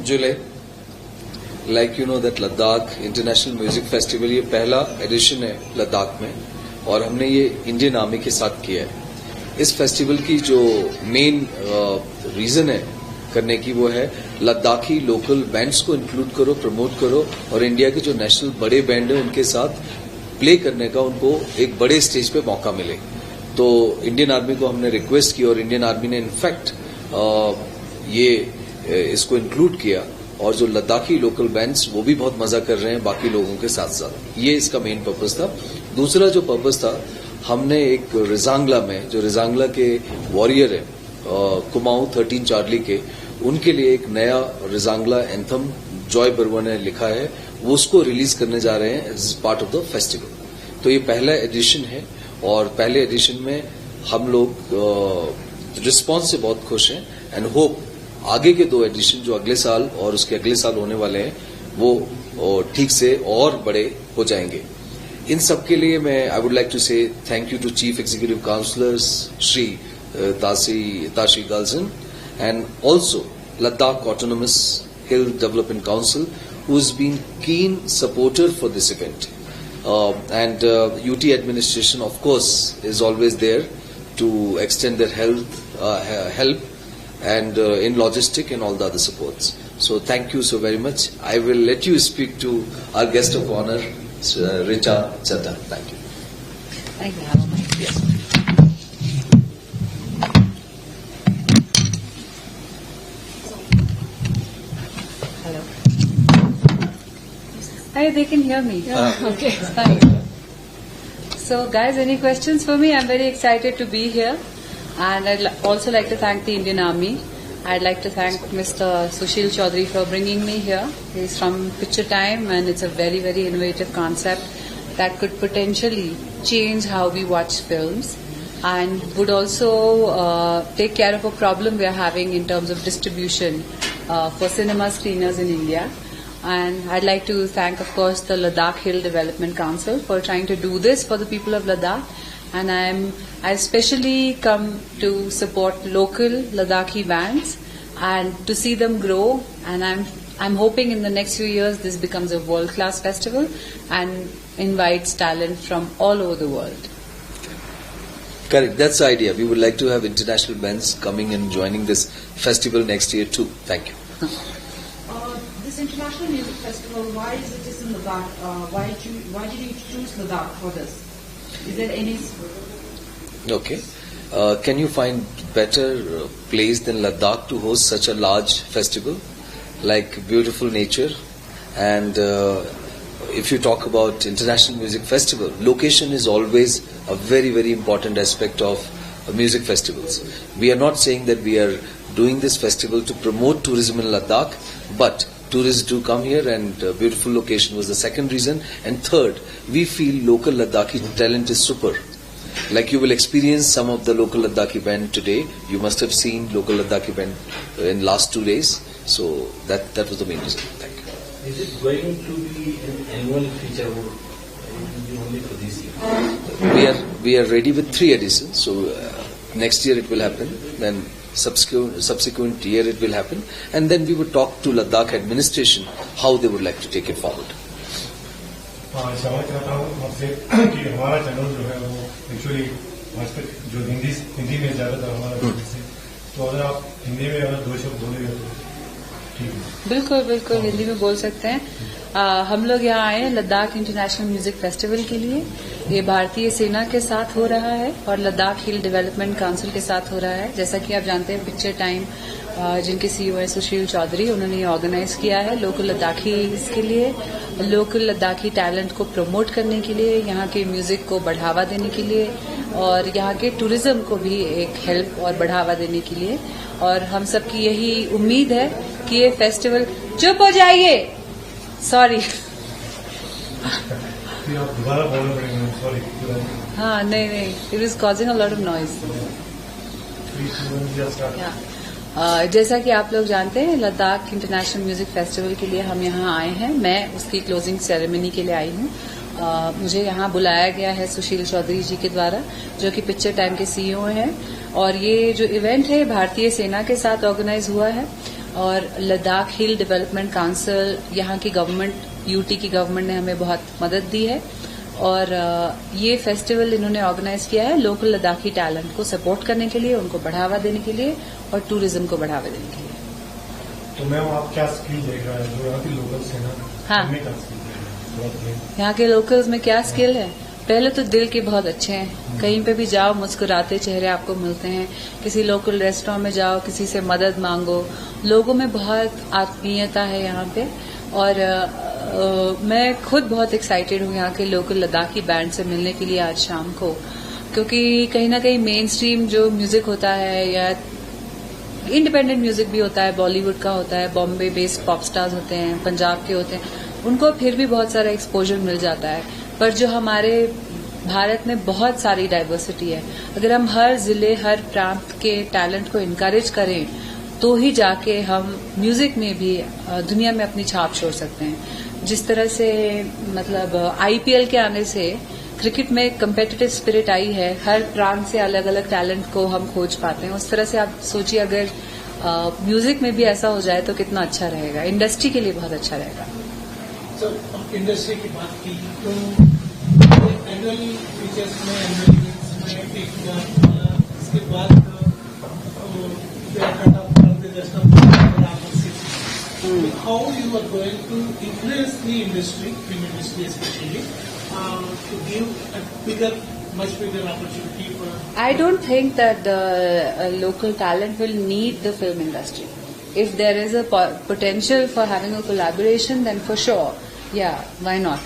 July, like you know that Ladakh international music festival ये पहला addition है लद्दाख में, और हमने ये इंडियन आर्मी के साथ किया है। इस फेस्टिवल की जो मेन रीजन है करने की वो है लद्दाखी लोकल बैंड्स को इंक्लूड करो, प्रमोट करो, और इंडिया के जो नेशनल बड़े बैंड है उनके साथ प्ले करने का उनको एक बड़े स्टेज पे मौका मिले। तो इंडियन आर्मी को हमने रिक्वेस्ट की और इंडियन आर्मी ने इनफैक्ट ये इसको इंक्लूड किया, और जो लद्दाखी लोकल बैंड्स वो भी बहुत मजा कर रहे हैं बाकी लोगों के साथ साथ। ये इसका मेन पर्पज था। दूसरा जो पर्पज था, हमने एक रिजांगला में, जो रिजांगला के वॉरियर है कुमाऊं 13 चार्ली के, उनके लिए एक नया रिजांगला एंथम जॉय बर्वा ने लिखा है, वो उसको रिलीज करने जा रहे हैं as part of the festival. तो ये पहला एडिशन है, और पहले एडिशन में हम लोग रिस्पांस से बहुत खुश हैं एंड होप आगे के 2 एडिशन जो अगले साल और उसके अगले साल होने वाले हैं वो ठीक से और बड़े हो जाएंगे। इन सब के लिए मैं I would like to say thank you to chief executive councillors Shri Tashi Galson and also Ladakh autonomous hill development council who has been keen supporter for this event. And UT administration, of course, is always there to extend their help and in logistic and all the other supports. So thank you so very much. I will let you speak to our guest of honor, Richa Chadha. Thank you. Thank you. Yes. Hey, they can hear me. Okay, fine. So, guys, any questions for me? I'm very excited to be here, and I'd also like to thank the Indian Army. I'd like to thank Mr. Sushil Chaudhary for bringing me here. He's from Picture Time, and it's a very, very innovative concept that could potentially change how we watch films, and would also take care of a problem we are having in terms of distribution for cinema screeners in India. And I'd like to thank, of course, the Ladakh Hill Development Council for trying to do this for the people of Ladakh. And I especially come to support local Ladakhi bands and to see them grow. And I'm hoping in the next few years this becomes a world-class festival and invites talent from all over the world. Correct. That's the idea. We would like to have international bands coming and joining this festival next year too. Thank you. International Music Festival, why is it just in Ladakh? Why did you choose Ladakh for this? Is there any... Okay. Can you find better place than Ladakh to host such a large festival? Like beautiful nature, and if you talk about International Music Festival, location is always a very, very important aspect of music festivals. We are not saying that we are doing this festival to promote tourism in Ladakh, but tourists do come here, and beautiful location was the second reason. And third, we feel local Ladakhi talent is super. Like you will experience some of the local Ladakhi band today. You must have seen local Ladakhi band in last 2 days. So that was the main reason. Thank you. Is it going to be an annual feature or only for this year? We are ready with 3 editions. So next year it will happen. Then subsequent year it will happen, and then we would talk to Ladakh administration how they would like to take it forward. क्षमा चाहता हूँ आपसे कि हमारा channel जो है वो actually आज तक जो हिंदी में ज्यादातर हमारा से, तो अगर आप हिंदी में अगर 2 शब्द बोलेंगे तो ठीक है। बिल्कुल बिल्कुल हिंदी में बोल सकते हैं। हम लोग यहाँ आए हैं लद्दाख इंटरनेशनल म्यूजिक फेस्टिवल के लिए। ये भारतीय सेना के साथ हो रहा है और लद्दाख हिल डेवलपमेंट काउंसिल के साथ हो रहा है। जैसा कि आप जानते हैं, पिक्चर टाइम जिनके सीईओ है सुशील चौधरी, उन्होंने ये ऑर्गेनाइज किया है लोकल लद्दाखी के लिए, लोकल लद्दाखी टैलेंट को प्रमोट करने के लिए, यहाँ के म्यूजिक को बढ़ावा देने के लिए, और यहाँ के टूरिज्म को भी एक हेल्प और बढ़ावा देने के लिए। और हम सबकी यही उम्मीद है कि ये फेस्टिवल... चुप हो जाइए, सॉरी। दोबारा बोलना पड़ेगा, सॉरी। हाँ, नहीं, it is causing a lot of noise. जैसा कि आप लोग जानते हैं, लद्दाख इंटरनेशनल म्यूजिक फेस्टिवल के लिए हम यहाँ आए हैं। मैं उसकी क्लोजिंग सेरेमनी के लिए आई हूँ। मुझे यहाँ बुलाया गया है सुशील चौधरी जी के द्वारा, जो कि पिक्चर टाइम के सीईओ हैं, और ये जो इवेंट है भारतीय सेना के साथ ऑर्गेनाइज हुआ है। और लद्दाख हिल डेवलपमेंट काउंसिल, यहाँ की गवर्नमेंट, यूटी की गवर्नमेंट ने हमें बहुत मदद दी है और ये फेस्टिवल इन्होंने ऑर्गेनाइज किया है लोकल लद्दाखी टैलेंट को सपोर्ट करने के लिए, उनको बढ़ावा देने के लिए और टूरिज्म को बढ़ावा देने के लिए। तो मैम आप क्या स्किल देख रहे हैं जो यहाँ की लोकल से ना? हाँ। क्या स्किल देख रहे हैं? यहाँ के लोकल्स में क्या स्किल है? पहले तो दिल के बहुत अच्छे हैं, कहीं पे भी जाओ मुस्कुराते चेहरे आपको मिलते हैं, किसी लोकल रेस्टोरेंट में जाओ किसी से मदद मांगो, लोगों में बहुत आत्मीयता है यहाँ पे। और मैं खुद बहुत एक्साइटेड हूँ यहाँ के लोकल लद्दाखी बैंड से मिलने के लिए आज शाम को, क्योंकि कहीं ना कहीं मेन स्ट्रीम जो म्यूजिक होता है या इंडिपेंडेंट म्यूजिक भी होता है, बॉलीवुड का होता है, बॉम्बे बेस्ड पॉप स्टार्स होते हैं, पंजाब के होते हैं, उनको फिर भी बहुत सारा एक्सपोजर मिल जाता है। पर जो हमारे भारत में बहुत सारी डाइवर्सिटी है, अगर हम हर जिले हर प्रांत के टैलेंट को इनकरेज करें तो ही जाके हम म्यूजिक में भी दुनिया में अपनी छाप छोड़ सकते हैं। जिस तरह से मतलब आईपीएल के आने से क्रिकेट में कम्पिटिटिव स्पिरिट आई है, हर प्रांत से अलग अलग टैलेंट को हम खोज पाते हैं, उस तरह से आप सोचिए अगर म्यूजिक में भी ऐसा हो जाए तो कितना अच्छा रहेगा, इंडस्ट्री के लिए बहुत अच्छा रहेगा। सर, अब इंडस्ट्री की बात की तो एनुअली फीचर्स में, एनुअल इवेंट्स में एक इसके बाद how you are going to influence the industry, film industry especially, to give a bigger, much bigger opportunity for... I don't think that the local talent will need the film industry. If there is a potential for having a collaboration, then for sure, yeah, why not?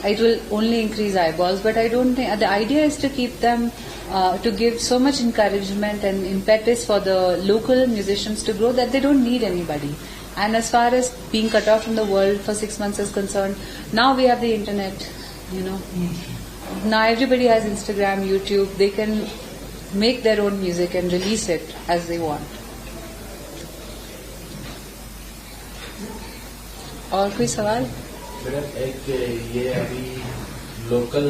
It will only increase eyeballs, but I don't think the idea is to keep them, to give so much encouragement and impetus for the local musicians to grow that they don't need anybody. And as far as being cut off from the world for 6 months is concerned, now we have the internet, you know. Now everybody has Instagram, YouTube. They can make their own music and release it as they want. और कोई सवाल? Madam, एक ये अभी local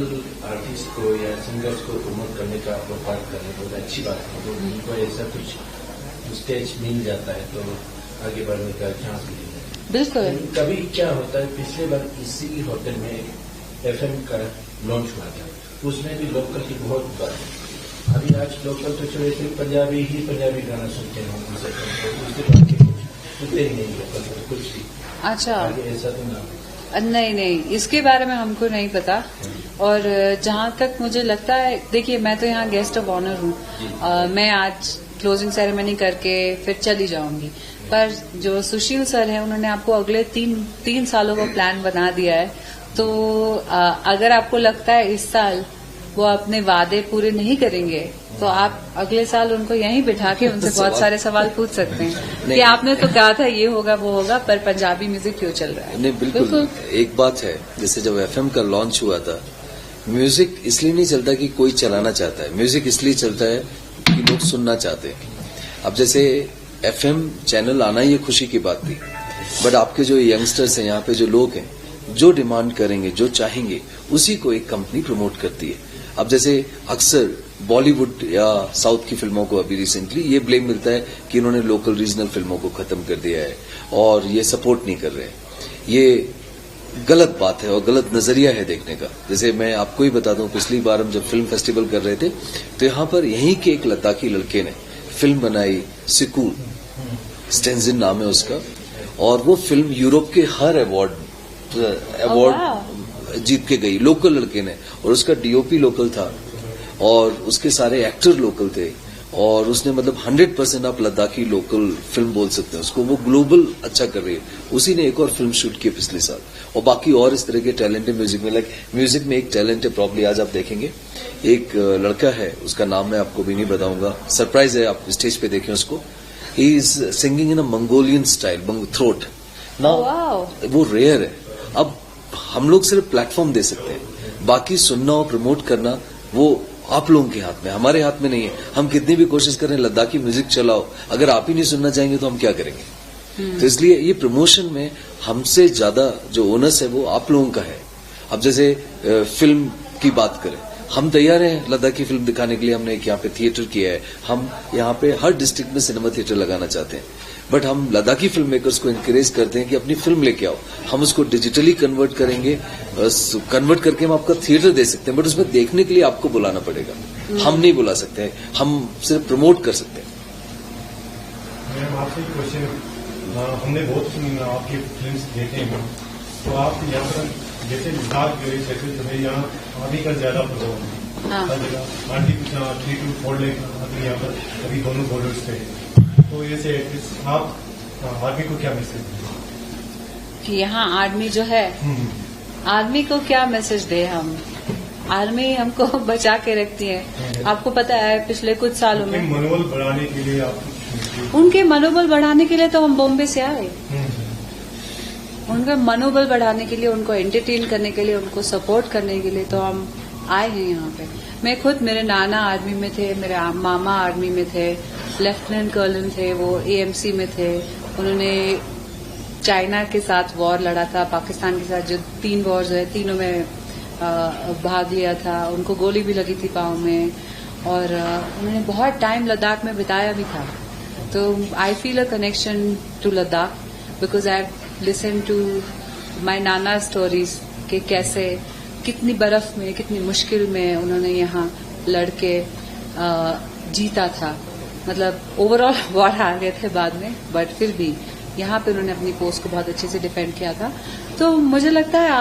artist को या singers को promote करने का आप लोग बात कर रहे हैं, बहुत अच्छी बात है। तो उनको ऐसा कुछ स्टेज मिल जाता है तो आगे बढ़ने का चांस मिलेगा। बिल्कुल। कभी क्या होता है, पिछले बार इसी होटल में एफएम का लॉन्च हुआ था, उसमें भी लोकल की बहुत बात है। अभी आज लोकल तो छोड़े सिर्फ पंजाबी गाना सुनते हैं, उसके बाद के कुछ सुनते ही नहीं लोकल तो कुछ भी। अच्छा, आगे ऐसा तो ना? नहीं, इसके बारे में हमको नहीं पता। और जहाँ तक मुझे लगता है, देखिए मैं तो यहाँ गेस्ट ऑफ ऑनर हूँ, मैं आज क्लोजिंग सेरेमनी करके फिर चली जाऊंगी, पर जो सुशील सर हैं उन्होंने आपको अगले तीन सालों का प्लान बना दिया है। तो अगर आपको लगता है इस साल वो अपने वादे पूरे नहीं करेंगे तो आप अगले साल उनको यहीं बिठा के उनसे बहुत सारे सवाल पूछ सकते हैं कि आपने तो कहा था ये होगा वो होगा, पर पंजाबी म्यूजिक क्यों चल रहा है। नहीं, बिल्कुल। एक बात है, जैसे जब एफएम का लॉन्च हुआ था, म्यूजिक इसलिए नहीं चलता कि कोई चलाना चाहता है, म्यूजिक इसलिए चलता है कि लोग सुनना चाहते हैं। अब जैसे एफएम चैनल आना ये खुशी की बात थी, बट आपके जो यंगस्टर्स हैं, यहाँ पे जो लोग हैं, जो डिमांड करेंगे, जो चाहेंगे, उसी को एक कंपनी प्रमोट करती है। अब जैसे अक्सर बॉलीवुड या साउथ की फिल्मों को अभी रिसेंटली ये ब्लेम मिलता है कि इन्होंने लोकल रीजनल फिल्मों को खत्म कर दिया है और ये सपोर्ट नहीं कर रहे हैं। ये गलत बात है और गलत नजरिया है देखने का। जैसे मैं आपको ही बता दूं, पिछली बार हम जब फिल्म फेस्टिवल कर रहे थे तो यहाँ पर यहीं के एक लद्दाखी लड़के ने फिल्म बनाई, सिकू स्टेंजिन नाम है उसका, और वो फिल्म यूरोप के हर अवार्ड जीत के गई, लोकल लड़के ने, और उसका डीओपी लोकल था और उसके सारे एक्टर लोकल थे, और उसने मतलब 100% आप लद्दाखी लोकल फिल्म बोल सकते हैं उसको, वो ग्लोबल अच्छा कर रही है। उसी ने एक और फिल्म शूट की पिछले साल, और बाकी और इस तरह के टैलेंट है म्यूजिक में। लाइक म्यूजिक में एक टैलेंट है, प्रॉब्ली आज आप देखेंगे एक लड़का है, उसका नाम मैं आपको भी नहीं बताऊंगा, सरप्राइज है, आप स्टेज पे देखें उसको। He is singing in a Mongolian style, throat ना, वो रेयर है। अब हम लोग सिर्फ प्लेटफॉर्म दे सकते हैं, बाकी सुनना और प्रमोट करना वो आप लोगों के हाथ में, हमारे हाथ में नहीं है। हम कितनी भी कोशिश करें लद्दाखी म्यूजिक चलाओ, अगर आप ही नहीं सुनना चाहेंगे तो हम क्या करेंगे। तो इसलिए ये प्रमोशन में हमसे ज्यादा जो ओनस है वो आप लोगों का है। अब जैसे फिल्म की बात करें, हम तैयार हैं लद्दाखी फिल्म दिखाने के लिए, हमने एक यहाँ पे थिएटर किया है, हम यहाँ पे हर डिस्ट्रिक्ट में सिनेमा थिएटर लगाना चाहते हैं। बट हम लद्दाखी फिल्म मेकर्स को इंकरेज करते हैं कि अपनी फिल्म लेके आओ, हम उसको डिजिटली कन्वर्ट करेंगे, कन्वर्ट करके हम आपका थिएटर दे सकते हैं, बट उसमें देखने के लिए आपको बुलाना पड़ेगा, हम नहीं बुला सकते हैं, हम सिर्फ प्रमोट कर सकते हैं। मैम आपसे एक क्वेश्चन, हमने बहुत आपकी फिल्म्स देखे हैं, तो आप यहाँ पर जैसे लद्दाख जैसे जो है यहाँ आर्मी का ज्यादा प्रभाव है, आर्मी कुछ 3 to 4 लाख आदमी यहाँ पर अभी दोनों बॉर्डर्स पे है, तो ऐसे आप आर्मी को क्या मैसेज दें कि यहाँ आर्मी जो है, आर्मी को क्या मैसेज दे हम? आर्मी हमको बचा के रखती है। आपको पता है पिछले कुछ सालों में मनोबल बढ़ाने के लिए उनके मनोबल बढ़ाने के लिए तो हम बॉम्बे से आए, उनका मनोबल बढ़ाने के लिए, उनको एंटरटेन करने के लिए, उनको सपोर्ट करने के लिए तो हम आए हैं यहाँ पे। मैं खुद, मेरे नाना आर्मी में थे, मेरे मामा आर्मी में थे, लेफ्टिनेंट कर्नल थे, वो एएमसी में थे, उन्होंने चाइना के साथ वॉर लड़ा था, पाकिस्तान के साथ जो 3 वॉर्स है, तीनों में भाग लिया था, उनको गोली भी लगी थी पाँव में, और उन्होंने बहुत टाइम लद्दाख में बिताया भी था। तो I feel a connection to Ladakh because I listen to my nana stories कि कैसे, कितनी बर्फ में, कितनी मुश्किल में उन्होंने यहाँ लड़के जीता था। मतलब ओवरऑल वॉर हार गए थे बाद में, बट फिर भी यहाँ पे उन्होंने अपनी पोस्ट को बहुत अच्छे से डिफेंड किया था। तो मुझे लगता है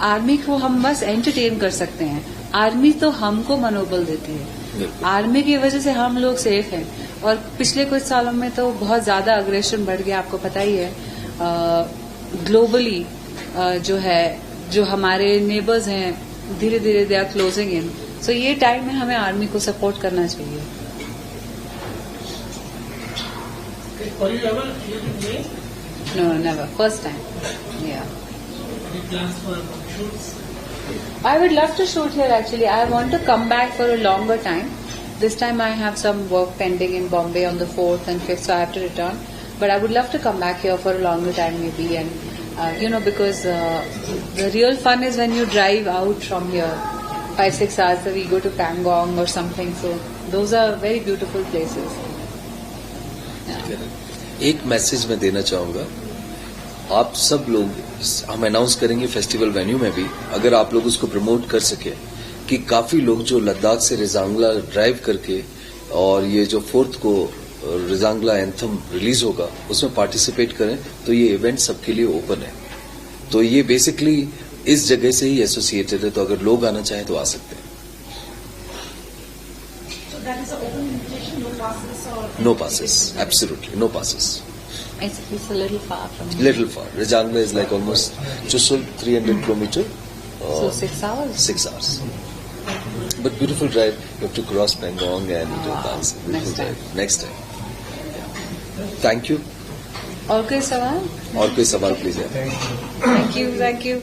आर्मी को हम बस एंटरटेन कर सकते हैं, आर्मी तो हमको मनोबल देती है, आर्मी की वजह से हम लोग सेफ हैं। और पिछले कुछ सालों में तो बहुत ज्यादा अग्रेशन बढ़ गया, आपको पता ही है, ग्लोबली जो है, जो हमारे नेबर्स हैं, धीरे धीरे दे आर क्लोजिंग इन। सो ये टाइम में हमें आर्मी को सपोर्ट करना चाहिए। No, never. First time. Yeah. Any plans for shoots? I would love to shoot here actually. I want to come back for a longer time. This time I have some work pending in Bombay on the 4th and 5th, so I have to return. But I would love to come back here for a longer time maybe, and because the real fun is when you drive out from here 5-6 hours, so we go to Pangong or something. So those are very beautiful places. एक message मैं देना चाहूंगा, आप सब लोग, हम announce करेंगे festival venue में भी, अगर आप लोग उसको प्रमोट कर सके कि काफी लोग जो लद्दाख से रिजांगला ड्राइव करके, और ये जो 4th को रिजांगला एंथम रिलीज होगा उसमें पार्टिसिपेट करें, तो ये इवेंट सबके लिए ओपन है। तो ये बेसिकली इस जगह से ही एसोसिएटेड है, तो अगर लोग आना चाहें तो आ सकते हैं। That is an open invitation, no passes or... No passes, absolutely, no passes. It's a little far from here. Little far. Rajangla is like almost Chushul, 300 kilometer. So 6 hours? 6 hours. But beautiful drive. You have to cross Pangong and dance. Beautiful drive. Next time. Yeah. Thank you. और कोई सवाल? और कोई सवाल please है? Thank you.